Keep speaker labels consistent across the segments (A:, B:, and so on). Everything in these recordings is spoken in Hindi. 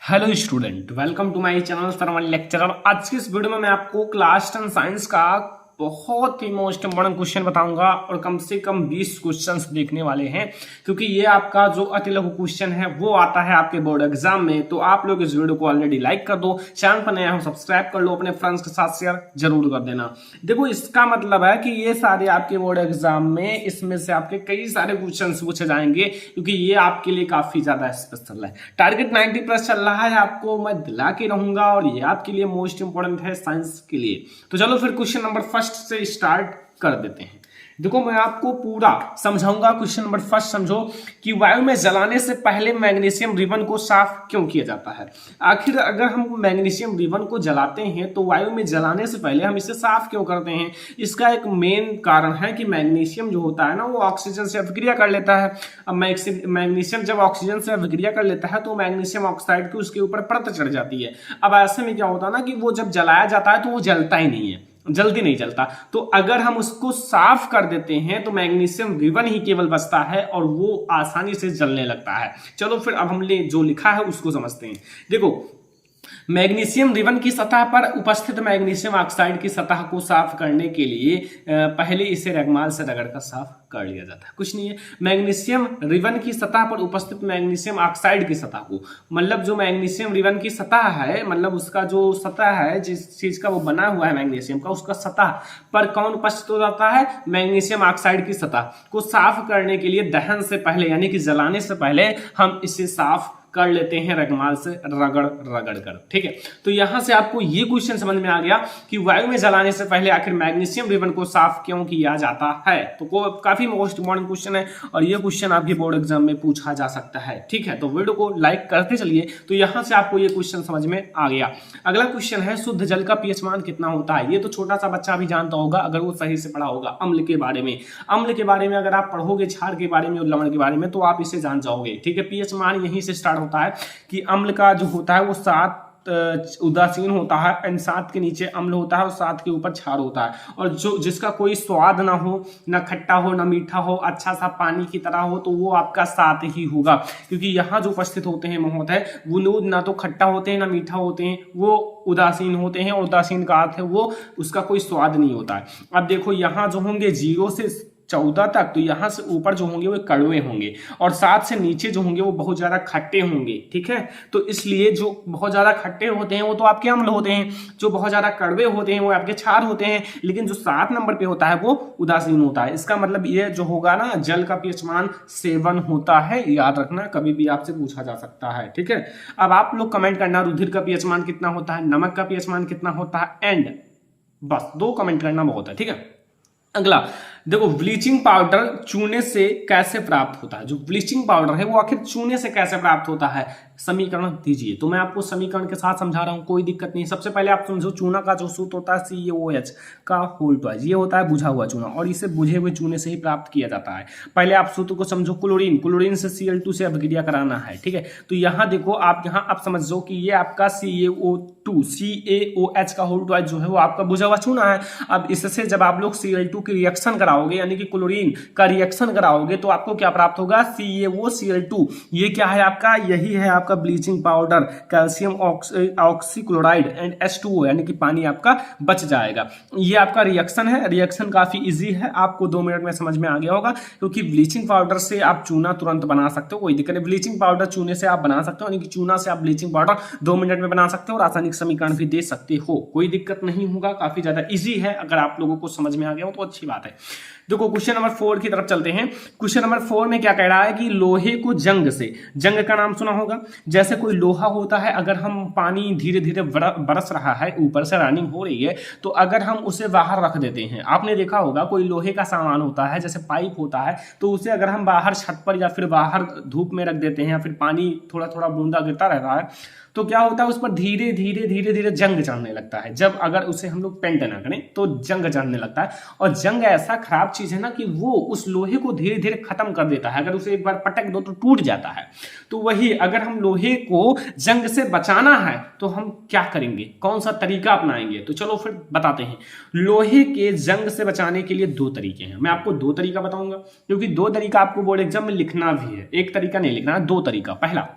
A: Hello student, welcome to my channel for lecturer. आज की इस वीडियो में मैं आपको क्लास 10 साइंस का बहुत ही मोस्ट इंपॉर्टेंट क्वेश्चन बताऊंगा और कम से कम 20 क्वेश्चंस देखने वाले हैं, क्योंकि ये आपका जो अति लघु क्वेश्चन है वो आता है आपके बोर्ड एग्जाम में। तो आप लोग इस वीडियो को ऑलरेडी लाइक कर दो, चैनल पर नया हो सब्सक्राइब कर लो, अपने फ्रेंड्स के साथ शेयर जरूर कर देना। देखो, इसका मतलब है कि ये सारे आपके बोर्ड एग्जाम में इसमें से आपके कई सारे क्वेश्चन पूछे जाएंगे, क्योंकि ये आपके लिए काफी ज्यादा स्पेशल है। टारगेट 90+ चल रहा है, आपको मैं दिला के रहूंगा और ये आपके लिए मोस्ट इंपॉर्टेंट है साइंस के लिए। तो चलो फिर क्वेश्चन नंबर फर्स्ट से स्टार्ट कर देते हैं। देखो, मैं आपको पूरा समझाऊंगा। क्वेश्चन नंबर फर्स्ट समझो कि वायु में जलाने से पहले मैग्नीशियम रिबन को साफ क्यों किया जाता है। आखिर अगर हम मैग्नीशियम रिबन को जलाते हैं तो वायु में जलाने से पहले हम इसे साफ क्यों करते हैं। इसका एक मेन कारण है कि मैग्नीशियम जो होता है ना, वो ऑक्सीजन से अभिक्रिया कर लेता है। अब मैग्नीशियम जब ऑक्सीजन से अभिक्रिया कर लेता है तो मैग्नीशियम ऑक्साइड की उसके ऊपर परत चढ़ जाती है। अब ऐसे में क्या होता है ना कि वो जब जलाया जाता है तो वो जलता ही नहीं है, जल्दी नहीं जलता। तो अगर हम उसको साफ कर देते हैं तो मैग्नीशियम रिबन ही केवल बचता है और वो आसानी से जलने लगता है। चलो फिर अब हमने जो लिखा है उसको समझते हैं। देखो, मैग्नीशियम रिबन की सतह पर उपस्थित मैग्नीशियम ऑक्साइड की सतह को साफ करने के लिए पहले इसे रगमाल से रगड़कर साफ कर लिया जाता है। कुछ नहीं है, मैग्नीशियम रिबन की सतह पर उपस्थित मैग्नीशियम ऑक्साइड की सतह को, मतलब जो मैग्नीशियम रिबन की सतह है, मतलब उसका जो सतह है जिस चीज का वो बना हुआ है मैग्नीशियम का, उसका सतह पर कौन उपस्थित हो जाता है, मैग्नीशियम ऑक्साइड की सतह को साफ करने के लिए दहन से पहले यानी कि जलाने से पहले हम इसे साफ कर लेते हैं रगमाल से रगड़ रगड़ कर। ठीक है, तो यहां से आपको ये क्वेश्चन समझ में आ गया कि वायु में जलाने से पहले आखिर मैग्नीशियम रिबन को साफ क्यों किया जाता है। तो काफी मोस्ट इंपॉर्टेंट क्वेश्चन है और ये क्वेश्चन आपके बोर्ड एग्जाम में पूछा जा सकता है। ठीक है, तो वीडियो को लाइक करते चलिए। तो यहां से आपको ये क्वेश्चन समझ में आ गया। अगला क्वेश्चन है, शुद्ध जल का पीएच मान कितना होता है। ये तो छोटा सा बच्चा भी जानता होगा अगर वो सही से पढ़ा होगा। अम्ल के बारे में, अम्ल के बारे में अगर आप पढ़ोगे, क्षार के बारे में और लवण के बारे में, तो आप इसे जान जाओगे। ठीक है, पीएच मान यहीं से स्टार्ट होता है कि अम्ल का जो होता है वो 7 उदासीन होता है एंड 7 के नीचे अम्ल होता है और 7 के ऊपर क्षार होता है। और जो जिसका कोई स्वाद ना हो, ना खट्टा हो ना मीठा हो, अच्छा सा पानी की तरह हो, तो वो आपका 7 ही होगा। क्योंकि यहाँ जो उपस्थित होते हैं महोदय, वो ना तो खट्टा होते हैं ना मीठा होते हैं, वो उदासीन होते हैं। और उदासीन का अर्थ है वो उसका कोई स्वाद नहीं होता है। अब देखो, यहाँ जो होंगे 0 से 14 तक, तो यहां से ऊपर जो होंगे वो कड़वे होंगे और 7 से नीचे जो होंगे वो बहुत ज्यादा खट्टे होंगे। ठीक है, तो इसलिए जो बहुत ज्यादा खट्टे होते हैं वो तो आपके अम्ल होते हैं, जो बहुत ज्यादा कड़वे होते हैं वो आपके क्षार होते हैं, लेकिन जो 7 नंबर पे होता है वो उदासीन होता है। इसका मतलब ये जो होगा ना, जल का पीएच मान 7 होता है। याद रखना, कभी भी आपसे पूछा जा सकता है। ठीक है, अब आप लोग कमेंट करना रुधिर का पीएच मान कितना होता है, नमक का पीएच मान कितना होता है, एंड बस 2 कमेंट करना बहुत है। ठीक है, अगला देखो, ब्लीचिंग पाउडर चूने से कैसे प्राप्त होता है। जो ब्लीचिंग पाउडर है वो आखिर चूने से कैसे प्राप्त होता है, समीकरण दीजिए। तो मैं आपको समीकरण के साथ समझा रहा हूं, कोई दिक्कत नहीं। सबसे पहले आप समझो, चूना का जो सूत्र होता है CaOH का होल ट्वाइस, ये होता है बुझा हुआ चूना और इसे बुझे हुए चूने से ही प्राप्त किया जाता है। पहले आप सूत्र को समझो, क्लोरीन से Cl2 से अभिक्रिया कराना है। ठीक है, तो यहाँ देखो, आप यहाँ आप समझो कि ये आपका CaOH का होल ट्वाइस जो है वो आपका बुझा हुआ चूना है। अब इससे जब आप लोग Cl2 की रिएक्शन कराओगे, यानी कि क्लोरीन का रिएक्शन कराओगे, तो आपको क्या प्राप्त होगा, CaOCl2। ये क्या है आपका, यही है आपका bleaching powder, calcium oxychloride and H2O, यानी कि पानी आपका बच जाएगा। ये आपका रिएक्शन है। रिएक्शन काफी इजी है, आपको 2 मिनट में समझ में आ गया होगा, क्योंकि ब्लीचिंग पाउडर से आप चूना तुरंत बना सकते हो, कोई दिक्कत नहीं। ब्लीचिंग पाउडर चूने से आप बना सकते हो, यानी कि चूना से आप ब्लीचिंग पाउडर 2 मिनट में बना सकते हो और रासायनिक समीकरण भी दे सकते हो, कोई दिक्कत नहीं होगा। काफी ज्यादा इजी है, अगर आप लोगों को समझ में आ गया हो तो अच्छी बात है। देखो, क्वेश्चन नंबर 4 की तरफ चलते हैं। क्वेश्चन नंबर 4 में क्या कह रहा है कि लोहे को जंग से, जंग का नाम सुना होगा, जैसे कोई लोहा होता है, अगर हम पानी धीरे धीरे बरस रहा है, ऊपर से रनिंग हो रही है, तो अगर हम उसे बाहर रख देते हैं, आपने देखा होगा कोई लोहे का सामान होता है जैसे पाइप होता है, तो उसे अगर हम बाहर छत पर या फिर बाहर धूप में रख देते हैं या फिर पानी थोड़ा थोड़ा बूंदा गिरता रहता है, तो क्या होता है, उस पर धीरे धीरे धीरे धीरे जंग चढ़ने लगता है। जब अगर उसे हम लोग पेंट ना करें तो जंग चढ़ने लगता है। और जंग ऐसा खराब चीज है ना कि वो उस लोहे को धीरे धीरे खत्म कर देता है। अगर उसे एक बार पटक दो तो टूट जाता है। तो वही, अगर हम लोहे को जंग से बचाना है तो हम क्या करेंगे, कौन सा तरीका अपनाएंगे, तो चलो फिर बताते हैं। लोहे के जंग से बचाने के लिए 2 तरीके हैं। मैं आपको 2 तरीका बताऊंगा, क्योंकि 2 तरीका आपको बोर्ड एग्जाम में लिखना भी है, एक तरीका नहीं लिखना है, 2 तरीका। पहला,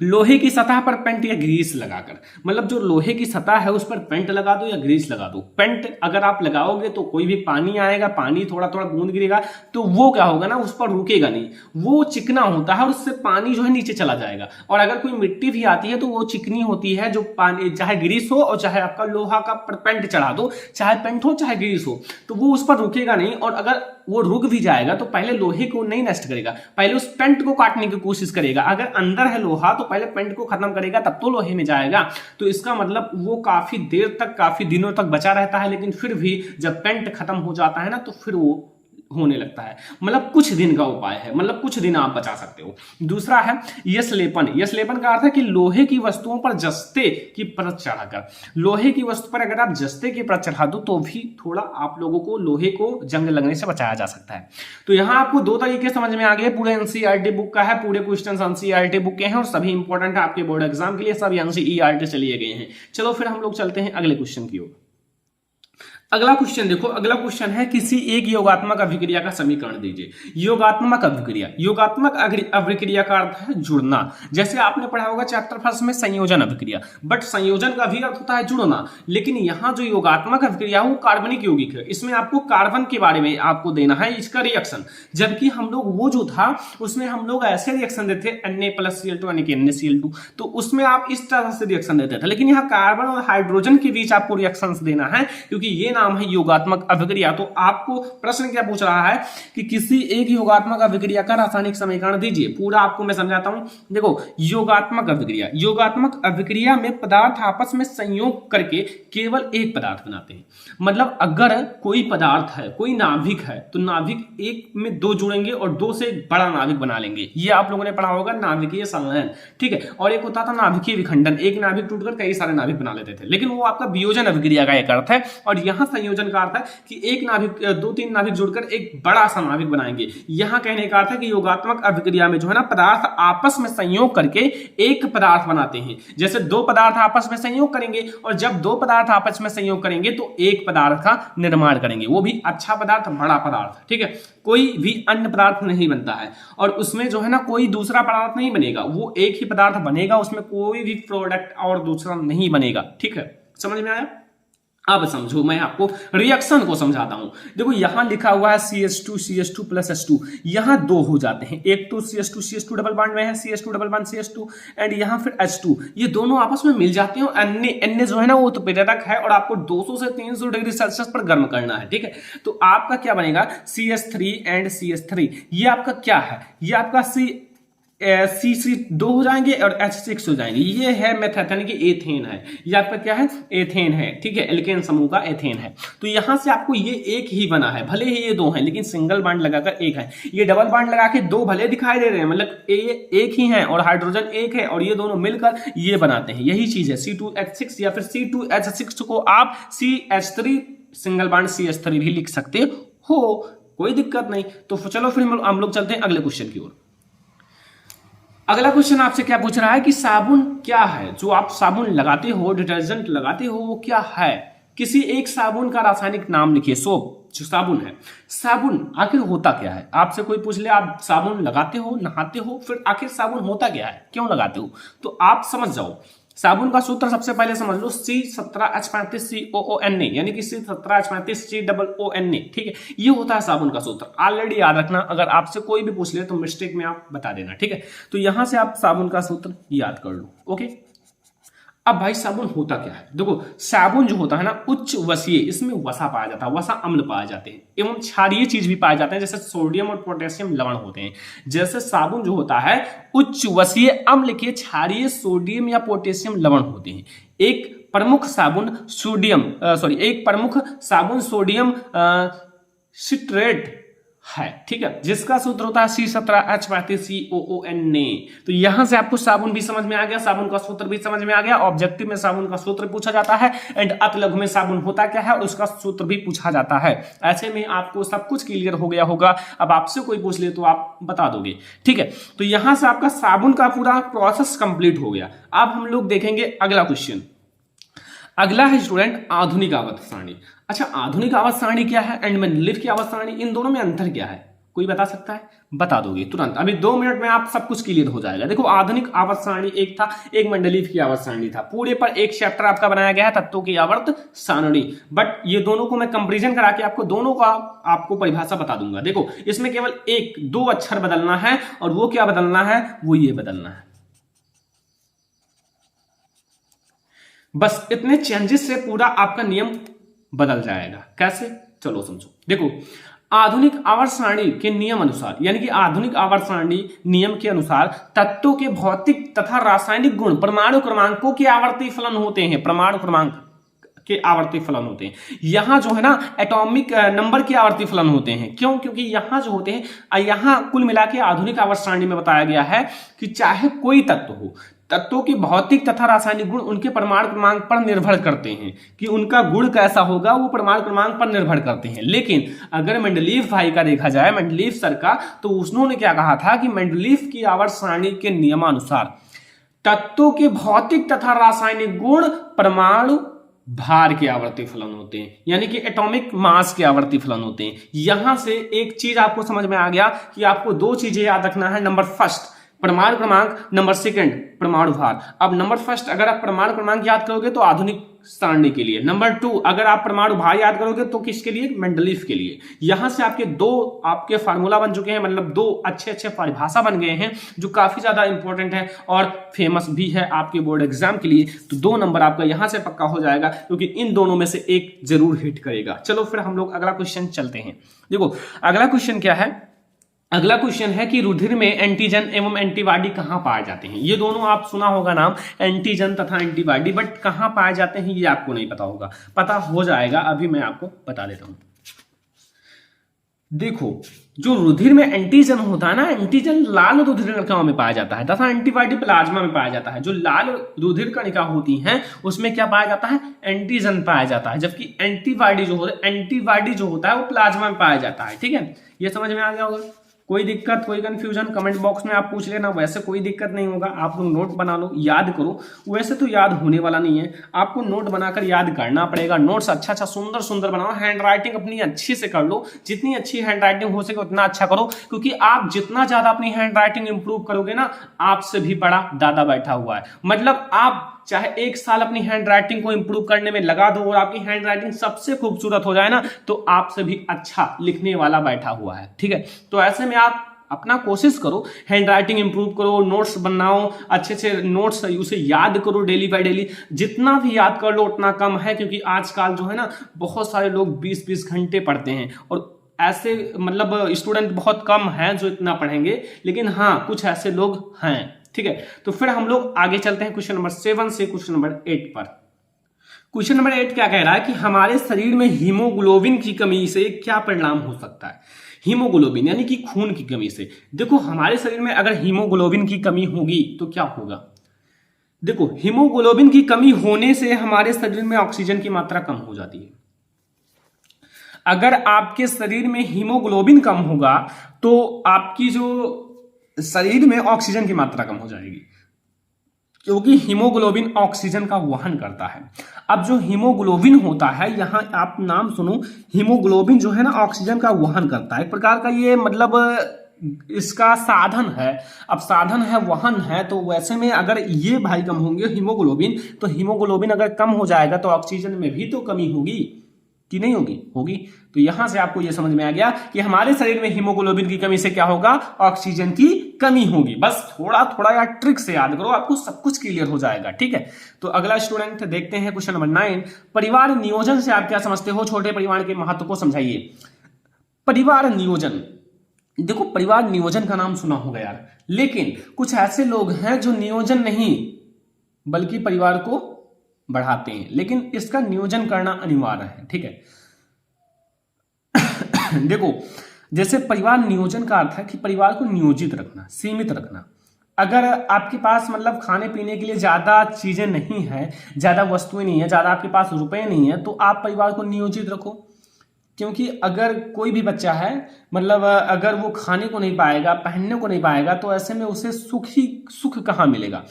A: लोहे की सतह पर पेंट या ग्रीस लगाकर, मतलब जो लोहे की सतह है उस पर पेंट लगा दो या ग्रीस लगा दो। पेंट अगर आप लगाओगे तो कोई भी पानी आएगा, पानी थोड़ा थोड़ा बूंद गिरेगा तो वो क्या होगा ना, उस पर रुकेगा नहीं, वो चिकना होता है और उससे पानी जो है नीचे चला जाएगा। और अगर कोई मिट्टी भी आती है तो वो चिकनी होती है, जो पानी चाहे ग्रीस हो और चाहे आपका लोहा का पेंट चढ़ा दो, चाहे पेंट हो चाहे ग्रीस हो, तो वो उस पर रुकेगा नहीं। और अगर वो रुक भी जाएगा तो पहले लोहे को नहीं नष्ट करेगा, पहले उस पेंट को काटने की कोशिश करेगा। अगर अंदर है लोहा तो पहले पेंट को खत्म करेगा तब तो लोहे में जाएगा। तो इसका मतलब वो काफी देर तक, काफी दिनों तक बचा रहता है, लेकिन फिर भी जब पेंट खत्म हो जाता है ना तो फिर वो होने लगता है। मतलब कुछ दिन का उपाय है, मतलब कुछ दिन आप बचा सकते हो। दूसरा है यस लेपन। यस लेपन का अर्थ है कि लोहे की वस्तुओं पर जस्ते की परत चढ़ाकर, लोहे की वस्तु पर अगर आप जस्ते की परत चढ़ा दो तो भी थोड़ा आप लोगों को लोहे को जंग लगने से बचाया जा सकता है। तो यहां आपको दो तरीके समझ में आ गए। पूरे एनसीईआरटी बुक का है, पूरे क्वेश्चन एनसीईआरटी बुक के हैं और सभी इंपॉर्टेंट है आपके बोर्ड एग्जाम के लिए, सब एनसीईआरटी से लिए गए हैं। चलो फिर हम लोग चलते हैं अगले क्वेश्चन की ओर। अगला क्वेश्चन देखो, अगला क्वेश्चन है किसी एक योगात्मक अभिक्रिया का समीकरण दीजिए। योगात्मक अभिक्रिया, योगात्मक अभिक्रिया का अर्थ है जुड़ना। जैसे आपने पढ़ा होगा चैप्टर फर्स्ट में संयोजन अभिक्रिया, बट संयोजन का भी अर्थ होता है जुड़ना, लेकिन यहाँ जो योगात्मक अभिक्रिया है वो कार्बनिक यौगिक है। इसमें आपको कार्बन के बारे में आपको देना है इसका रिएक्शन, जबकि हम लोग वो जो था उसमें हम लोग ऐसे रिएक्शन देते Na+Cl2 यानी कि NaCl2, तो उसमें आप इस तरह से रिएक्शन देते थे। लेकिन यहाँ कार्बन और हाइड्रोजन के बीच आपको रिएक्शन देना है, क्योंकि ये नाम है योगात्मक अभिक्रिया। तो आपको प्रश्न क्या पूछ रहा है कि किसी एक योगात्मक अभिक्रिया का रासायनिक समीकरण दीजिए। पूरा आपको मैं समझाता हूं। देखो योगात्मक अभिक्रिया, योगात्मक अभिक्रिया में पदार्थ आपस में संयोग करके केवल एक पदार्थ बनाते हैं। मतलब अगर कोई पदार्थ है, कोई नाभिक है, तो नाभिक एक में दो जुड़ेंगे और दो से एक बड़ा नाभिक बना लेंगे। ये आप लोगों ने पढ़ा होगा नाभिकीय संलयन, ठीक है। और एक होता था नाभिकीय विखंडन, एक नाभिक टूटकर कई सारे नाभिक बना लेते थे, लेकिन वो आपका वियोजन अभिक्रिया का एक अर्थ है। और यहां संयोजन का अर्थ है कि एक नाभिक, दो तीन नाभिक जुड़कर एक बड़ा सा नाभिक बनाएंगे। यहां कहने का अर्थ है कि योगात्मक अभिक्रिया में जो है ना पदार्थ आपस में संयोग करके एक पदार्थ बनाते हैं। जैसे दो पदार्थ आपस में संयोग करेंगे, और जब दो पदार्थ आपस में संयोग करेंगे तो एक पदार्थ का निर्माण करेंगे, वो भी अच्छा पदार्थ, बड़ा पदार्थ, ठीक है। कोई भी अन्य पदार्थ नहीं बनता है और उसमें जो है ना कोई दूसरा पदार्थ नहीं बनेगा, वो एक ही पदार्थ बनेगा, उसमें कोई भी प्रोडक्ट और दूसरा नहीं बनेगा, ठीक है। समझ में आया? अब समझो, मैं आपको रिएक्शन को समझाता हूं। देखो यहां लिखा हुआ है CH2 प्लस H2, यहां दो हो जाते हैं, एक तो CH2 डबल बॉन्ड में है, CH2 double bond CH2, and यहां फिर H2, ये दोनों आपस में मिल जाते हैं। और Na जो है ना वो तो प्रेरक है और आपको 200 से 300 डिग्री सेल्सियस पर गर्म करना है, ठीक है। तो आपका क्या बनेगा, CH3 एंड CH3, ये आपका क्या है, ये आपका C2 हो जाएंगे और H6 हो जाएंगे। ये है मेथड, यानी कि एथेन है, ये आपका क्या है, एथेन है, ठीक है। एल्केन समूह का एथेन है। तो यहां से आपको ये एक ही बना है, भले ही ये दो हैं लेकिन सिंगल बॉन्ड लगाकर एक है। ये डबल बॉन्ड लगा के दो भले दिखाई दे रहे हैं, मतलब ये एक ही है और हाइड्रोजन एक है, और ये दोनों मिलकर ये बनाते हैं। यही चीज है C2H6, या फिर C2H6 को आप CH3 सिंगल बॉन्ड CH3 भी लिख सकते हो, कोई दिक्कत नहीं। तो चलो फिर हम लोग चलते हैं अगले क्वेश्चन की ओर। अगला क्वेश्चन आपसे क्या पूछ रहा है कि साबुन क्या है, जो आप साबुन लगाते हो, डिटर्जेंट लगाते हो, वो क्या है। किसी एक साबुन का रासायनिक नाम लिखिए। सोप जो साबुन है, साबुन आखिर होता क्या है। आपसे कोई पूछ ले आप साबुन लगाते हो, नहाते हो, फिर आखिर साबुन होता क्या है, क्यों लगाते हो, तो आप समझ जाओ। साबुन का सूत्र सबसे पहले समझ लो, C17H35COONA, यानी कि C17H35COONA, ठीक है। ये होता है साबुन का सूत्र, ऑलरेडी याद रखना। अगर आपसे कोई भी पूछ ले तो मिस्टेक में आप बता देना, ठीक है। तो यहां से आप साबुन का सूत्र याद कर लो, ओके। अब भाई साबुन होता क्या है, देखो साबुन जो होता है ना उच्च वसीय, इसमें वसा पाया जाता है, वसा अम्ल पाए जाते हैं, एवं क्षारीय चीज भी पाए जाते हैं, जैसे सोडियम और पोटेशियम लवण होते हैं। जैसे साबुन जो होता है उच्च वसीय अम्ल के क्षारीय सोडियम या पोटेशियम लवण होते हैं। एक प्रमुख साबुन सोडियम सिट्रेट है, ठीक है, जिसका सूत्र होता है C17H35COONA। तो यहां से आपको साबुन भी समझ में आ गया, साबुन का सूत्र भी समझ में आ गया। ऑब्जेक्टिव में साबुन का सूत्र पूछा जाता है, एंड अति लघु में साबुन होता क्या है उसका सूत्र भी पूछा जाता है। ऐसे में आपको सब कुछ क्लियर हो गया होगा। अब आपसे कोई पूछ ले तो आप बता दोगे, ठीक है। तो यहां से आपका साबुन का पूरा प्रोसेस कंप्लीट हो गया। अब हम लोग देखेंगे अगला क्वेश्चन। अगला है स्टूडेंट आधुनिक आवर्त सारणी। अच्छा, आधुनिक आवर्त सारणी क्या है एंड मनोलिथ की आवर्त सारणी, इन दोनों में अंतर क्या है। कोई बता सकता है? बता दोगे तुरंत, अभी 2 मिनट में आप सब कुछ क्लियर हो जाएगा। देखो आधुनिक आवर्त सारणी एक था, एक मेंडलीव की आवर्त सारणी था, पूरे पर एक चैप्टर आपका बनाया गया है तत्वों की आवर्त सारणी। बट ये दोनों को मैं कंपैरिजन करा के आपको दोनों का आपको परिभाषा बता दूंगा। देखो इसमें केवल 1-2 अक्षर बदलना है, और वो क्या बदलना है? वो ये बदलना है, बस इतने चेंजेस से पूरा आपका नियम बदल जाएगा। कैसे? चलो समझो। देखो आधुनिक आवर्त सारणी के नियम अनुसार, यानी कि आधुनिक आवर्त सारणी नियम के अनुसार तत्वों के भौतिक तथा रासायनिक गुण परमाणु क्रमांकों के आवर्ती फलन होते हैं। परमाणु क्रमांक के आवर्ती फलन होते हैं। यहां जो है ना एटॉमिक नंबर के आवर्ती फलन होते हैं। क्यों? क्योंकि यहां जो होते हैं, यहां कुल मिला के आधुनिक आवर्त सारणी में बताया गया है कि चाहे कोई तत्व हो, तत्वों के भौतिक तथा रासायनिक गुण उनके परमाणु क्रमांक पर निर्भर करते हैं, कि उनका गुण कैसा होगा वो परमाणु क्रमांक पर निर्भर करते हैं। लेकिन अगर मेंडलीव भाई का देखा जाए, मेंडलीव सर का, तो उन्होंने क्या कहा था कि मेंडलीव की आवर्त सारणी के नियमानुसार तत्वों के भौतिक तथा रासायनिक गुण परमाणु भार के आवर्ती फलन होते हैं, यानी कि एटॉमिक मास के आवर्ती फलन होते हैं। यहां से एक चीज आपको समझ में आ गया कि आपको 2 चीजें याद रखना है। नंबर फर्स्ट परमाणु क्रमांक, नंबर सेकंड परमाणु भार। अब नंबर फर्स्ट अगर आप परमाणु क्रमांक याद करोगे तो आधुनिक सारणी के लिए, नंबर 2 अगर आप परमाणु भार याद करोगे तो किसके लिए? मेंडलीव के लिए। यहां से आपके 2 आपके फार्मूला बन चुके हैं, मतलब 2 अच्छे परिभाषा बन गए हैं जो काफी ज्यादा इंपॉर्टेंट है और फेमस भी है आपके बोर्ड एग्जाम के लिए। तो 2 नंबर आपका यहां से पक्का हो जाएगा, क्योंकि इन दोनों में से एक जरूर हिट करेगा। चलो फिर हम लोग अगला क्वेश्चन चलते हैं। देखो अगला क्वेश्चन क्या है? अगला क्वेश्चन है कि रुधिर में एंटीजन एवं एंटीबॉडी कहां पाए जाते हैं? ये दोनों आप सुना होगा नाम, एंटीजन तथा एंटीबॉडी, बट कहां पाए जाते हैं ये आपको नहीं पता होगा। पता हो जाएगा, अभी मैं आपको बता देता हूं। देखो जो रुधिर में एंटीजन होता है ना, एंटीजन लाल रुधिर कणिकाओं में पाया जाता है तथा एंटीबॉडी प्लाज्मा में पाया जाता है। जो लाल रुधिर कणिका होती हैं उसमें क्या पाया जाता है? एंटीजन पाया जाता है, जबकि एंटीबॉडी जो होता है वो प्लाज्मा में पाया जाता है। ठीक है, ये समझ में आ गया होगा। कोई दिक्कत, कोई कंफ्यूजन कमेंट बॉक्स में आप पूछ लेना, वैसे कोई दिक्कत नहीं होगा। आप लोग नोट बना लो, याद करो। वैसे तो याद होने वाला नहीं है, आपको नोट बनाकर याद करना पड़ेगा। नोट्स अच्छा सुंदर बनाओ, हैंड राइटिंग अपनी अच्छी से कर लो, जितनी अच्छी हैंड राइटिंग हो सके उतना अच्छा करो, क्योंकि आप जितना ज्यादा अपनी हैंड राइटिंग इंप्रूव करोगे ना, आपसे भी बड़ा दादा बैठा हुआ है। मतलब आप चाहे 1 साल अपनी हैंड राइटिंग को इंप्रूव करने में लगा दो और आपकी हैंड राइटिंग सबसे खूबसूरत हो जाए ना, तो आपसे भी अच्छा लिखने वाला बैठा हुआ है। ठीक है, तो ऐसे में आप अपना कोशिश करो, हैंड राइटिंग इंप्रूव करो, नोट्स बनाओ, अच्छे से नोट्स उसे याद करो डेली बाय डेली। जितना भी याद कर लो उतना कम है, क्योंकि आजकल जो है ना बहुत सारे लोग 20-20 घंटे पढ़ते हैं, और ऐसे मतलब स्टूडेंट बहुत कम हैं जो इतना पढ़ेंगे, लेकिन हाँ कुछ ऐसे लोग हैं। ठीक है, तो फिर हम लोग आगे चलते हैं क्वेश्चन नंबर 7 से क्वेश्चन नंबर 8 पर। क्वेश्चन नंबर 8 क्या कह रहा है कि हमारे शरीर में हीमोग्लोबिन की कमी से क्या परिणाम हो सकता है? हीमोग्लोबिन यानी कि खून की कमी से। देखो हमारे शरीर में अगर हीमोग्लोबिन की कमी होगी तो क्या होगा? देखो हीमोग्लोबिन की कमी होने से हमारे शरीर में ऑक्सीजन की मात्रा कम हो जाती है। अगर आपके शरीर में हीमोग्लोबिन कम होगा तो आपकी जो शरीर में ऑक्सीजन की मात्रा कम हो जाएगी, क्योंकि हीमोग्लोबिन ऑक्सीजन का वहन करता है। अब जो हीमोग्लोबिन होता है, यहां आप नाम सुनो, हीमोग्लोबिन जो है ना ऑक्सीजन का वहन करता है, एक प्रकार का ये मतलब इसका साधन है। अब साधन है, वहन है, तो वैसे में अगर ये भाई कम होंगे हीमोग्लोबिन, तो हीमोग्लोबिन अगर कम हो जाएगा तो ऑक्सीजन में भी तो कमी होगी कि नहीं होगी? होगी। तो यहां से आपको यह समझ में आ गया कि हमारे शरीर में हीमोग्लोबिन की कमी से क्या होगा? ऑक्सीजन की कमी होगी। बस थोड़ा थोड़ा या ट्रिक से याद करो, आपको सब कुछ क्लियर हो जाएगा। ठीक है, तो अगला स्टूडेंट देखते हैं क्वेश्चन नंबर 9। परिवार नियोजन से आप क्या समझते हो? छोटे परिवार के महत्व को समझाइए। परिवार नियोजन, देखो परिवार नियोजन का नाम सुना होगा यार, लेकिन कुछ ऐसे लोग हैं जो नियोजन नहीं बल्कि परिवार को बढ़ाते हैं, लेकिन इसका नियोजन करना अनिवार्य है। ठीक है, देखो जैसे परिवार नियोजन का अर्थ है कि परिवार को नियोजित रखना, सीमित रखना। अगर आपके पास मतलब खाने पीने के लिए ज्यादा चीजें नहीं है, ज्यादा वस्तुएं नहीं है, ज्यादा आपके पास रुपए नहीं है, तो आप परिवार को नियोजित रखो। क्योंकि अगर कोई भी बच्चा है मतलब अगर वो खाने को नहीं पाएगा, पहनने को नहीं पाएगा, तो ऐसे में उसे सुख कहाँ मिलेगा?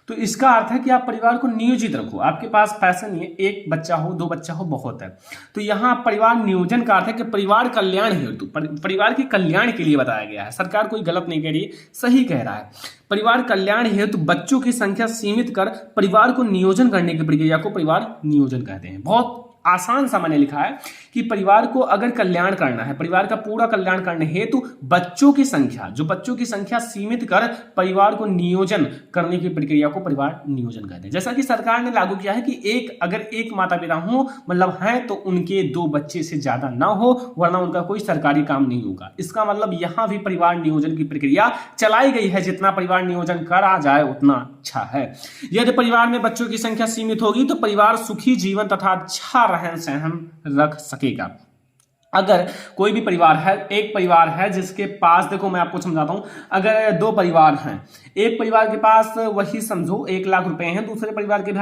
A: तो इसका अर्थ है कि आप परिवार को नियोजित रखो। आपके पास पैसा नहीं है, एक बच्चा हो, दो बच्चा हो, बहुत है। तो यहाँ परिवार नियोजन का अर्थ है कि परिवार कल्याण हेतु, परिवार के कल्याण के लिए बताया गया है। सरकार कोई गलत नहीं कह रही है, सही कह रहा है। परिवार कल्याण हेतु बच्चों की संख्या सीमित कर परिवार को नियोजन करने की प्रक्रिया को परिवार नियोजन कहते हैं। बहुत आसान सा मैंने लिखा है कि परिवार को अगर कल्याण करना है, परिवार का पूरा कल्याण करने हेतु बच्चों की संख्या सीमित कर परिवार को नियोजन करने की प्रक्रिया को परिवार नियोजन कहते हैं। जैसा कि सरकार ने लागू किया है कि अगर एक माता पिता हो मतलब है तो उनके 2 बच्चे से ज्यादा ना हो, वरना उनका कोई सरकारी काम नहीं होगा। इसका मतलब यहां भी परिवार नियोजन की प्रक्रिया चलाई गई है। जितना परिवार नियोजन करा जाए उतना अच्छा है। यदि परिवार में बच्चों की संख्या सीमित होगी तो परिवार सुखी जीवन तथा अच्छा रहन सहन रख सकेगा। अगर कोई भी परिवार है, एक परिवार है जिसके पास, देखो मैं आपको समझाता हूं, अगर 2 परिवार हैं, एक परिवार के पास वही समझो 1 लाख रुपए हैं, दूसरे परिवार के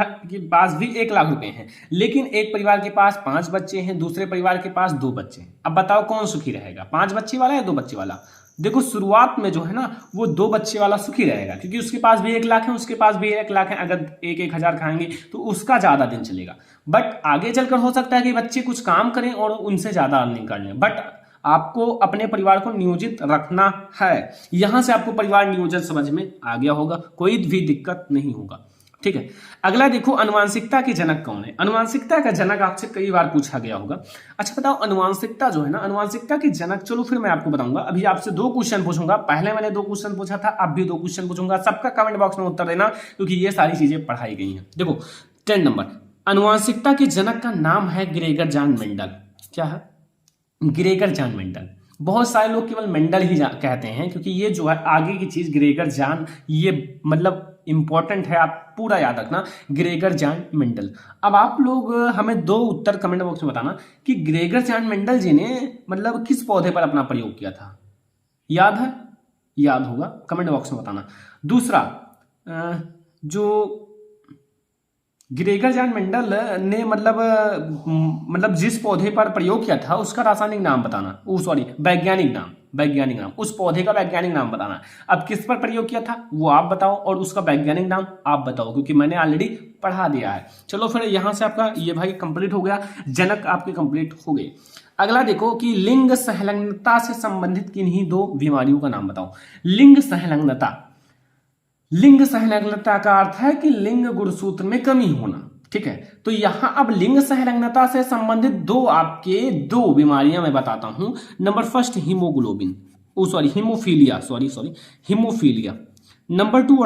A: पास भी 1 लाख रुपए हैं, लेकिन एक परिवार के पास 5 बच्चे हैं, दूसरे परिवार के पास 2 बच्चे हैं। अब बताओ कौन सुखी रहेगा, 5 बच्चे वाला या 2 बच्चे वाला? देखो शुरुआत में जो है ना वो 2 बच्चे वाला सुखी रहेगा, क्योंकि उसके पास भी 1 लाख है, उसके पास भी 1 लाख है। अगर 1-1 हजार खाएंगे तो उसका ज्यादा दिन चलेगा। बट आगे चलकर हो सकता है कि बच्चे कुछ काम करें और उनसे ज्यादा अर्निंग कर लें। बट आपको अपने परिवार को नियोजित रखना है। यहां से आपको परिवार नियोजन समझ में आ गया होगा, कोई भी दिक्कत नहीं होगा। ठीक है, अगला देखो, अनुवांशिकता के जनक कौन है? अनुवांशिकता का जनक आपसे कई बार पूछा गया होगा। अच्छा बताओ, अनुवांशिकता जो है ना, अनुवांशिकता के जनक, चलो फिर मैं आपको बताऊंगा। अभी आपसे 2 क्वेश्चन पूछूंगा, पहले मैंने 2 क्वेश्चन पूछा था, अब भी 2 क्वेश्चन पूछूंगा। सबका कमेंट बॉक्स में उत्तर देना, क्योंकि ये सारी चीजें पढ़ाई गई हैं। देखो 10 नंबर, अनुवांशिकता के जनक का नाम है ग्रेगर जॉन मेंडल। क्या है? Gregor John Mendel. बहुत सारे लोग केवल मेंडल ही कहते हैं, क्योंकि ये जो है आगे की चीज ग्रेगर जॉन, ये मतलब इंपॉर्टेंट है, आप पूरा याद रखना, ग्रेगर जॉन मेंडल। अब आप लोग हमें 2 उत्तर कमेंट बॉक्स में बताना कि ग्रेगर जॉन मेंडल जी ने मतलब किस पौधे पर अपना प्रयोग किया था। याद है? याद होगा, कमेंट बॉक्स में बताना। दूसरा, जो ग्रेगर जॉन मेंडल ने मतलब जिस पौधे पर प्रयोग किया था उसका रासायनिक नाम बताना, वैज्ञानिक नाम, उस पौधे का वैज्ञानिक नाम बताना। अब किस पर प्रयोग किया था वो आप बताओ और उसका वैज्ञानिक नाम आप बताओ, क्योंकि मैंने ऑलरेडी पढ़ा दिया है। चलो फिर यहां से आपका ये भाई कंप्लीट हो गया, जनक आपके कंप्लीट हो गए। अगला देखो कि लिंग संलग्नता से संबंधित किन्हीं 2 बीमारियों का नाम बताओ। लिंग संलग्नता का अर्थ है कि लिंग गुणसूत्र में कमी होना। ठीक है, तो यहां अब लिंग संलग्नता से संबंधित 2 बीमारियां मैं बताता हूं। Number first haemophilia. नंबर 2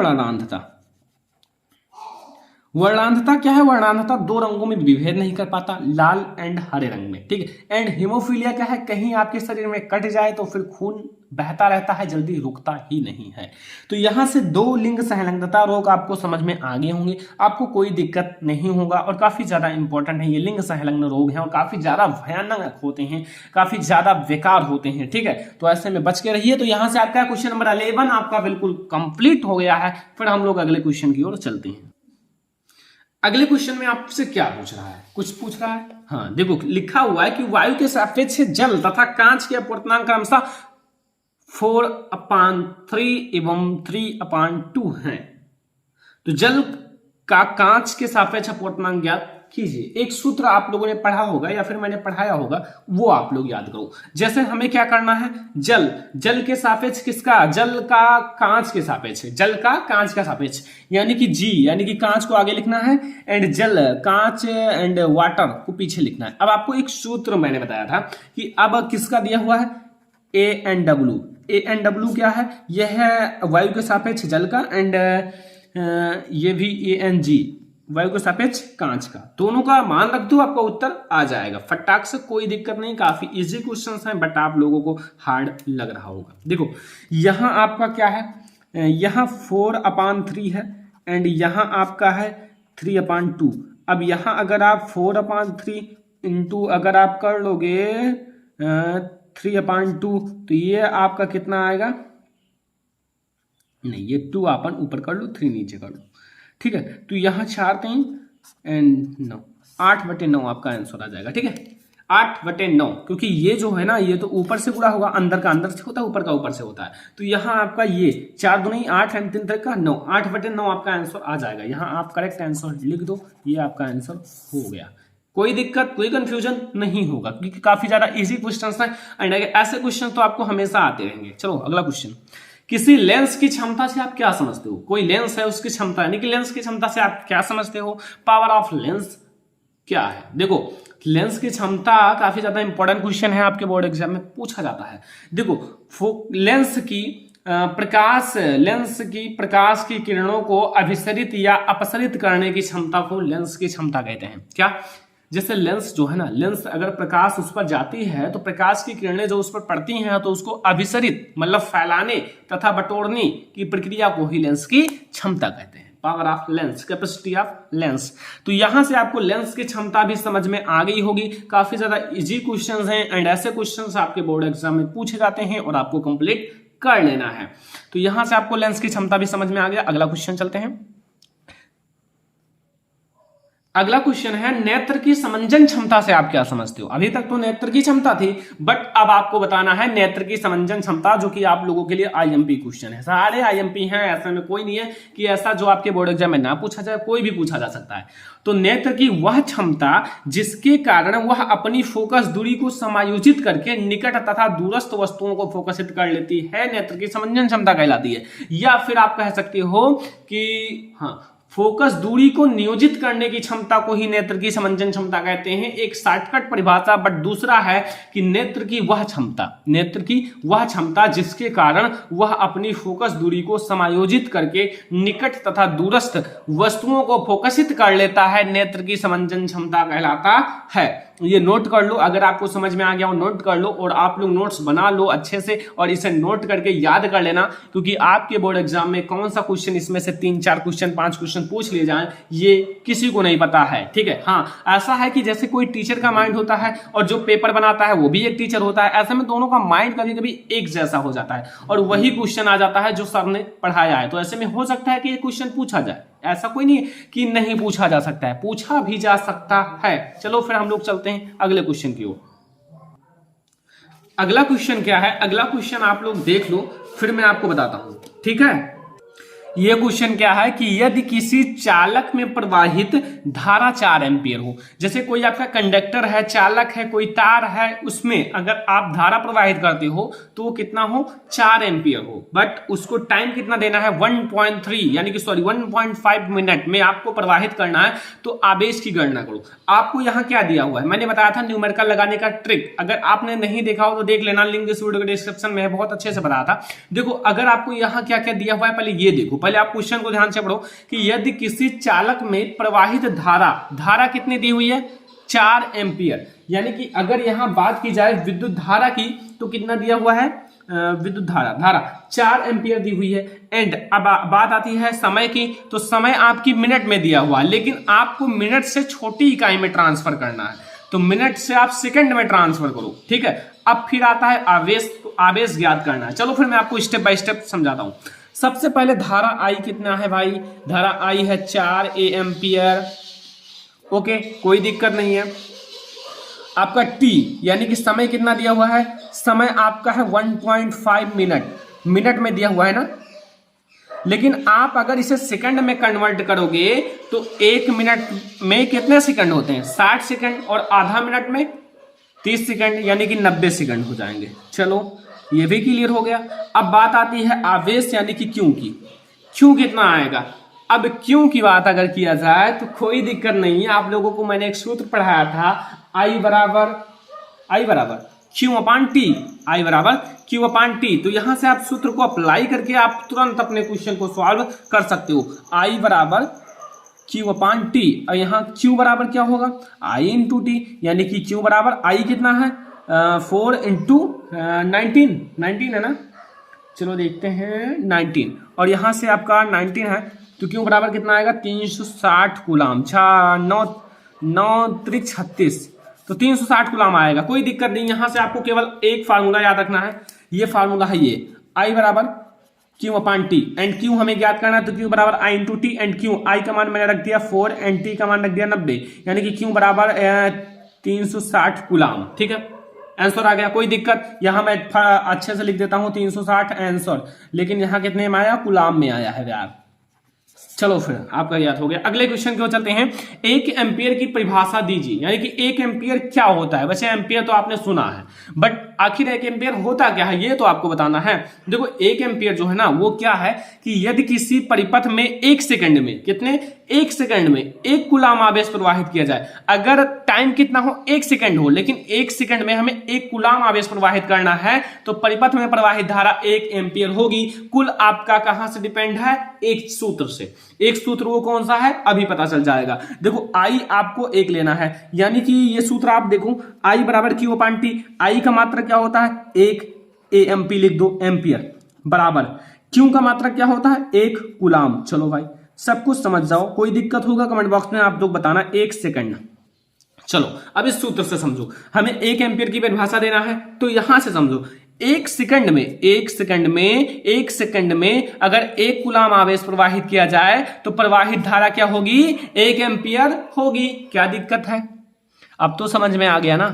A: वर्णांधता क्या है? वर्णांधता 2 रंगों में विभेद नहीं कर पाता, लाल एंड हरे रंग में। ठीक है, एंड हीमोफीलिया क्या है? कहीं आपके शरीर में कट जाए तो फिर खून बहता रहता है, जल्दी रुकता ही नहीं है। तो यहां से 2 लिंग संलग्नता रोग आपको समझ में आ गए होंगे, आपको कोई दिक्कत नहीं होगा और काफी ज्यादा इंपॉर्टेंट है। ये लिंग संलग्न रोग हैं और काफी ज्यादा भयानक होते हैं, काफी ज्यादा बेकार होते हैं। ठीक है, तो ऐसे में बच के रहिए। तो यहां से आपका क्वेश्चन नंबर 11 आपका बिल्कुल कंप्लीट हो गया है। फिर हम लोग अगले क्वेश्चन की ओर चलते हैं। अगले क्वेश्चन में आपसे क्या पूछ रहा है? कुछ पूछ रहा है, हाँ देखो लिखा हुआ है कि वायु के सापेक्ष जल तथा कांच के अपवर्तनांक क्रमशः 4/3 एवं 3/2 हैं। तो जल का कांच के सापेक्ष अपवर्तनांक ज्ञात कीजिए। एक सूत्र आप लोगों ने पढ़ा होगा या फिर मैंने पढ़ाया होगा, वो आप लोग याद करो। जैसे हमें क्या करना है, जल के सापेक्ष किसका? जल का कांच के सापेक्ष, जल का कांच का सापेक्ष, यानी कि जी, यानी कि कांच को आगे लिखना है एंड जल, कांच एंड वाटर को पीछे लिखना है। अब आपको एक सूत्र मैंने बताया था कि अब किसका दिया हुआ है, ANW क्या है? यह है वायु के सापेक्ष जल का, एंड ये भी ANG वायु के सापेक्ष कांच का। दोनों का मान रख दो, आपका उत्तर आ जाएगा फटाक से, कोई दिक्कत नहीं। काफी इजी क्वेश्चंस हैं, बट आप लोगों को हार्ड लग रहा होगा। देखो यहां आपका क्या है, यहां 4/3 है एंड यहां आपका है 3/2। अब यहां अगर आप 4/3 इंटू अगर आप कर लोगे 3/2 तो ये आपका कितना आएगा? नहीं, ये 2 अपन ऊपर कर लो, 3 नीचे कर लो। ठीक है, तो यहां 4 3 एंड 9, 8/9 आपका आंसर आ जाएगा। ठीक है, 8/9, क्योंकि ये जो है ना ये तो ऊपर से गुणा होगा, अंदर का अंदर से होता है, ऊपर का ऊपर से होता है। तो यहाँ आपका ये 4 दूनी 8 एंड 3 का 9, 8/9 आपका आंसर आ जाएगा। यहाँ आप करेक्ट आंसर लिख दो, ये आपका आंसर हो गया। कोई दिक्कत कोई कंफ्यूजन नहीं होगा, क्योंकि काफी ज्यादा इजी क्वेश्चन है एंड ऐसे क्वेश्चन तो आपको हमेशा आते रहेंगे। चलो अगला क्वेश्चन, किसी लेंस की क्षमता से आप क्या समझते हो? कोई लेंस है उसकी क्षमता, यानी कि लेंस की क्षमता से आप क्या समझते हो? पावर ऑफ लेंस क्या है? देखो लेंस की क्षमता काफी ज्यादा इंपॉर्टेंट क्वेश्चन है, आपके बोर्ड एग्जाम में पूछा जाता है। देखो लेंस की प्रकाश की किरणों को अभिसरित या अपसरित करने की क्षमता को लेंस की क्षमता कहते हैं। क्या? जैसे लेंस जो है ना, लेंस अगर प्रकाश उस पर जाती है तो प्रकाश की किरणें जो उस पर पड़ती हैं तो उसको अभिसरित मतलब फैलाने तथा बटोरने की प्रक्रिया को ही लेंस की क्षमता कहते हैं। Power of lens, capacity of lens. तो यहां से आपको लेंस की क्षमता भी समझ में आ गई होगी। काफी ज्यादा इजी क्वेश्चंस हैं एंड ऐसे क्वेश्चंस आपके बोर्ड एग्जाम में पूछे जाते हैं और आपको कंप्लीट कर लेना है। तो यहां से आपको लेंस की क्षमता भी समझ में आ गया। अगला क्वेश्चन चलते हैं। अगला क्वेश्चन है, नेत्र की समंजन क्षमता से आप क्या समझते हो? अभी तक तो नेत्र की क्षमता थी, बट अब आपको बताना है नेत्र की समंजन क्षमता, जो कि आप लोगों के लिए आईएमपी क्वेश्चन है। सारे आईएमपी हैं, ऐसे में कोई नहीं है कि ऐसा जो आपके बोर्ड एग्जाम में ना पूछा जाए, कोई भी पूछा जा सकता है। तो नेत्र की वह क्षमता जिसके कारण वह अपनी फोकस दूरी को समायोजित करके निकट तथा दूरस्थ वस्तुओं को फोकसित कर लेती है, नेत्र की समंजन क्षमता कहलाती है। या फिर आप कह सकते हो कि हाँ, फोकस दूरी को नियोजित करने की क्षमता को ही नेत्र की समंजन क्षमता कहते हैं। एक शॉर्टकट परिभाषा, बट दूसरा है कि नेत्र की वह क्षमता जिसके कारण वह अपनी फोकस दूरी को समायोजित करके निकट तथा दूरस्थ वस्तुओं को फोकसित कर लेता है, नेत्र की समंजन क्षमता कहलाता है। ये नोट कर लो, अगर आपको समझ में आ गया हो नोट कर लो, और आप लोग नोट्स बना लो अच्छे से और इसे नोट करके याद कर लेना, क्योंकि आपके बोर्ड एग्जाम में कौन सा क्वेश्चन इसमें से 3, 4 क्वेश्चन, 5 क्वेश्चन पूछ लिए जाएं, ये किसी को नहीं पता है। ठीक है, हाँ, ऐसा है कि जैसे कोई टीचर का माइंड होता है और जो पेपर बनाता है वो भी एक टीचर होता है, ऐसे में दोनों का माइंड कभी कभी एक जैसा हो जाता है और वही क्वेश्चन आ जाता है जो सर ने पढ़ाया है। तो ऐसे में हो सकता है कि ये क्वेश्चन पूछा जाए, ऐसा कोई नहीं कि नहीं पूछा जा सकता है, पूछा भी जा सकता है। चलो फिर हम लोग चलते हैं अगले क्वेश्चन की ओर। अगला क्वेश्चन क्या है? अगला क्वेश्चन आप लोग देख लो, फिर मैं आपको बताता हूं। ठीक है, यह क्वेश्चन क्या है कि यदि किसी चालक में प्रवाहित धारा 4 एम्पियर हो, जैसे कोई आपका कंडक्टर है, चालक है, कोई तार है, उसमें अगर आप धारा प्रवाहित करते हो तो वो कितना हो? 4 एम्पियर हो, बट उसको टाइम कितना देना है? 1.5 मिनट में आपको प्रवाहित करना है। तो आवेश की गणना करो। आपको यहाँ क्या दिया हुआ है? मैंने बताया था न्यूमेरिकल लगाने का ट्रिक, अगर आपने नहीं देखा हो तो देख लेना, लिंक इस वीडियो के डिस्क्रिप्शन में है, बहुत अच्छे से बताया था। देखो अगर आपको यहाँ क्या क्या दिया हुआ है, पहले ये देखो, पहले आप क्वेश्चन को ध्यान से पढ़ो कि यदि किसी चालक में प्रवाहित धारा कितनी दी हुई है? 4 एम्पियर। यानी कि अगर यहां बात की जाए विद्युत धारा की तो कितना दिया हुआ है? विद्युत धारा 4 एम्पियर दी हुई है। एंड अब बात आती है समय की, तो समय आपकी मिनट में दिया हुआ है, लेकिन आपको मिनट से छोटी इकाई में ट्रांसफर करना है, तो मिनट से आप सेकंड में ट्रांसफर करो। ठीक है, अब फिर आता है आवेश, तो आवेश ज्ञात करना है। चलो फिर मैं आपको स्टेप बाय स्टेप समझाता हूं। सबसे पहले धारा आई कितना है भाई? धारा आई है 4 एम्पियर। ओके, कोई दिक्कत नहीं है। आपका टी यानी कि समय कितना दिया हुआ है? समय आपका है 1.5 मिनट में दिया हुआ है ना, लेकिन आप अगर इसे सेकंड में कन्वर्ट करोगे तो 1 मिनट में कितने सेकंड होते हैं? 60 सेकंड, और आधा मिनट में 30 सेकंड, यानी कि 90 सेकंड हो जाएंगे। चलो ये भी क्लियर हो गया। अब बात आती है आवेश यानी कि क्यू की। क्यू कितना आएगा? अब क्यू की बात अगर किया जाए तो कोई दिक्कत नहीं है, आप लोगों को मैंने एक सूत्र पढ़ाया था, I बराबर Q अपान टी। तो यहां से आप सूत्र को अप्लाई करके आप तुरंत अपने क्वेश्चन को सॉल्व कर सकते हो। I बराबर Q अपान टी, और यहाँ Q बराबर क्या होगा? I इंटू टी, यानी कि Q बराबर I कितना है? 4 इंटू 19 है ना। चलो देखते हैं 19, और यहां से आपका 19 है तो क्यों बराबर कितना आएगा? 360 कूलाम। 9 त्रिक 36, तो 360 कूलाम आएगा। कोई दिक्कत नहीं, यहां से आपको केवल एक फार्मूला याद रखना है, ये फार्मूला है ये, I बराबर Q upon T, and Q हमें ज्ञात करना है, तो Q बराबर I into T, and Q I का मान मैंने रख दिया 4 एंड T का मान रख दिया 90, यानी कि Q बराबर 360 कूलाम। ठीक है, आंसर आ गया, कोई दिक्कत? यहां मैं अच्छे से लिख देता हूं 360 आंसर, लेकिन यहां कितने में आया? कूलाम में आया है यार। चलो फिर आपका याद हो गया। अगले क्वेश्चन की ओर चलते हैं। 1 एम्पियर की परिभाषा दीजिए, यानी कि 1 एम्पियर क्या होता है। वैसे एम्पियर तो आपने सुना है, बट आखिर 1 एम्पियर होता क्या है ये तो आपको बताना है। देखो 1 एम्पियर जो है ना वो क्या है कि यदि किसी परिपथ में 1 सेकंड में, कितने? 1 सेकंड में 1 कूलाम आवेश प्रवाहित किया जाए, अगर टाइम कितना हो? 1 सेकंड हो, लेकिन 1 सेकंड में हमें 1 कूलाम आवेश प्रवाहित करना है, तो परिपथ में प्रवाहित धारा 1 एम्पियर होगी। कुल आपका कहां से डिपेंड है? एक सूत्र से। एक सूत्र वो कौन सा है अभी पता चल जाएगा। देखो आई आपको 1 लेना है, यानी कि ये सूत्र आप देखो, आई बराबर क्यू अपान टी। आई का मात्रा क्या होता है? 1 एएमपी लिख दो, एम्पियर, बराबर क्यू का मात्रा क्या होता है? 1 कूलाम। चलो भाई सब कुछ समझ जाओ, कोई दिक्कत होगा कमेंट बॉक्स में आप लोग बताना। 1 सेकंड। चलो अब इस सूत्र से समझो, हमें 1 एम्पियर की परिभाषा देना है, तो यहां से समझो 1 सेकंड में अगर 1 कूलाम आवेश प्रवाहित किया जाए तो प्रवाहित धारा क्या होगी? 1 एम्पियर होगी। क्या दिक्कत है? अब तो समझ में आ गया ना।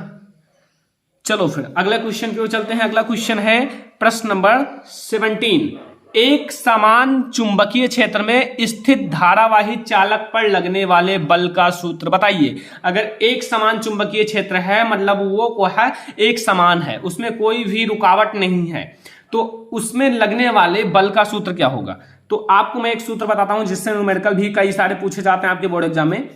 A: चलो फिर अगला क्वेश्चन की ओर चलते हैं। अगला क्वेश्चन है प्रश्न नंबर 17। एक समान चुंबकीय क्षेत्र में स्थित धारावाही चालक पर लगने वाले बल का सूत्र बताइए। अगर एक समान चुंबकीय क्षेत्र है, मतलब वो को है एक समान है, उसमें कोई भी रुकावट नहीं है, तो उसमें लगने वाले बल का सूत्र क्या होगा? तो आपको मैं एक सूत्र बताता हूं जिससे न्यूमेरिकल भी कई सारे पूछे जाते हैं आपके बोर्ड एग्जाम में।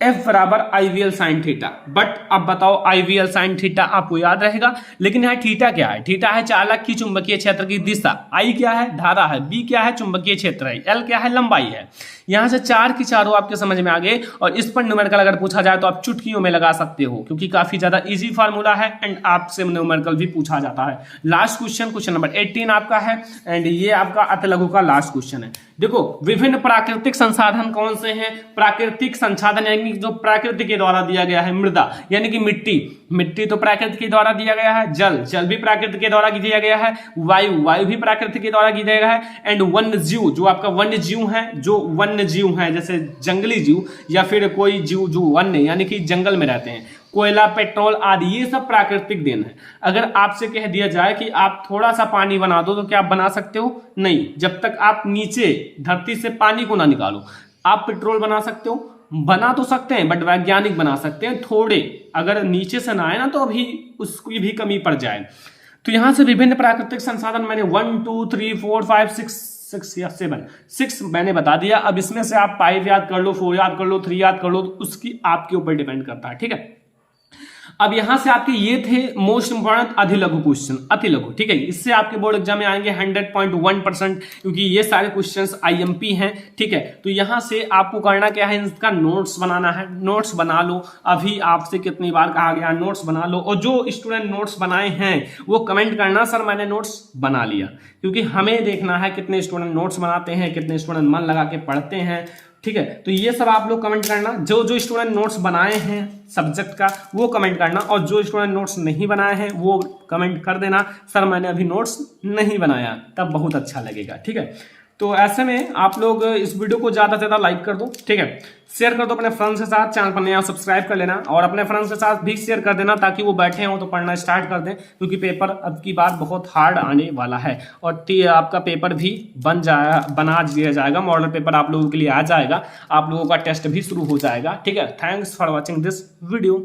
A: F बराबर IVL साइन थीटा। बट अब बताओ IVL साइन थीटा आपको याद रहेगा, लेकिन यहाँ थीटा क्या है? थीटा है चालक की चुंबकीय क्षेत्र की दिशा, I क्या है? धारा है, B क्या है? चुंबकीय क्षेत्र है, L क्या है? लंबाई है। यहां से 4 की चारों आपके समझ में आ गए, और इस पर न्यूमेरिकल अगर पूछा जाए तो आप चुटकियों में लगा सकते हो, क्योंकि काफी ज्यादा इजी फार्मूला है एंड आपसे न्यूमेरिकल भी पूछा जाता है। लास्ट क्वेश्चन नंबर 18 आपका है, एंड ये आपका अति लघु का लास्ट क्वेश्चन है। देखो विभिन्न प्राकृतिक संसाधन कौन से हैं? प्राकृतिक संसाधन यानी जो प्रकृति के द्वारा दिया गया है। मृदा यानी कि मिट्टी तो प्रकृति के द्वारा दिया गया है। जल भी प्रकृति के द्वारा दिया गया है। वायु भी प्रकृति के द्वारा दिया गया है। एंड वन्य जीव, जो आपका वन्य जीव है, जो वन्य जीव है जैसे जंगली जीव या फिर कोई जीव जो वन्य यानी कि जंगल में रहते हैं, कोयला, पेट्रोल आदि, ये सब प्राकृतिक देन है। अगर आपसे कह दिया जाए कि आप थोड़ा सा पानी बना दो, तो क्या आप बना सकते हो? नहीं, जब तक आप नीचे धरती से पानी को ना निकालो। आप पेट्रोल बना सकते हो? बना तो सकते हैं, बट वैज्ञानिक बना सकते हैं थोड़े, अगर नीचे से ना आए ना तो अभी उसकी भी कमी पड़ जाए। तो यहां से विभिन्न प्राकृतिक संसाधन मैंने 1 2 3 4 5 6 या 7 मैंने बता दिया। अब इसमें से आप 5 याद कर लो, 4 याद कर लो, 3 याद कर लो, तो उसकी आपके ऊपर डिपेंड करता है। ठीक है, अब यहां से आपके ये थे मोस्ट इंपोर्टेंट अतिलघु क्वेश्चन, अतिलघु। ठीक है, इससे आपके बोर्ड एग्जाम में आएंगे 100.1%, क्योंकि ये सारे क्वेश्चंस IMP हैं। ठीक है, तो यहां से आपको करना क्या है? इसका नोट्स बनाना है। नोट्स बना लो, अभी आपसे कितनी बार कहा गया नोट्स बना लो, और जो स्टूडेंट नोट्स बनाए हैं वो कमेंट करना सर मैंने नोट्स बना लिया, क्योंकि हमें देखना है कितने स्टूडेंट नोट्स बनाते हैं, कितने स्टूडेंट मन लगा के पढ़ते हैं। ठीक है, तो ये सब आप लोग कमेंट करना। जो स्टूडेंट नोट्स बनाए हैं सब्जेक्ट का वो कमेंट करना, और जो स्टूडेंट नोट्स नहीं बनाए हैं वो कमेंट कर देना सर मैंने अभी नोट्स नहीं बनाया, तब बहुत अच्छा लगेगा। ठीक है, तो ऐसे में आप लोग इस वीडियो को ज्यादा से ज्यादा लाइक कर दो। ठीक है, शेयर कर दो अपने फ्रेंड्स के साथ, चैनल पर नया सब्सक्राइब कर लेना, और अपने फ्रेंड्स के साथ भी शेयर कर देना ताकि वो बैठे हो तो पढ़ना स्टार्ट कर दें, क्योंकि पेपर अब की बार बहुत हार्ड आने वाला है, और आपका पेपर भी बना दिया जाएगा। मॉडल पेपर आप लोगों के लिए आ जाएगा, आप लोगों का टेस्ट भी शुरू हो जाएगा। ठीक है, thanks for watching this video.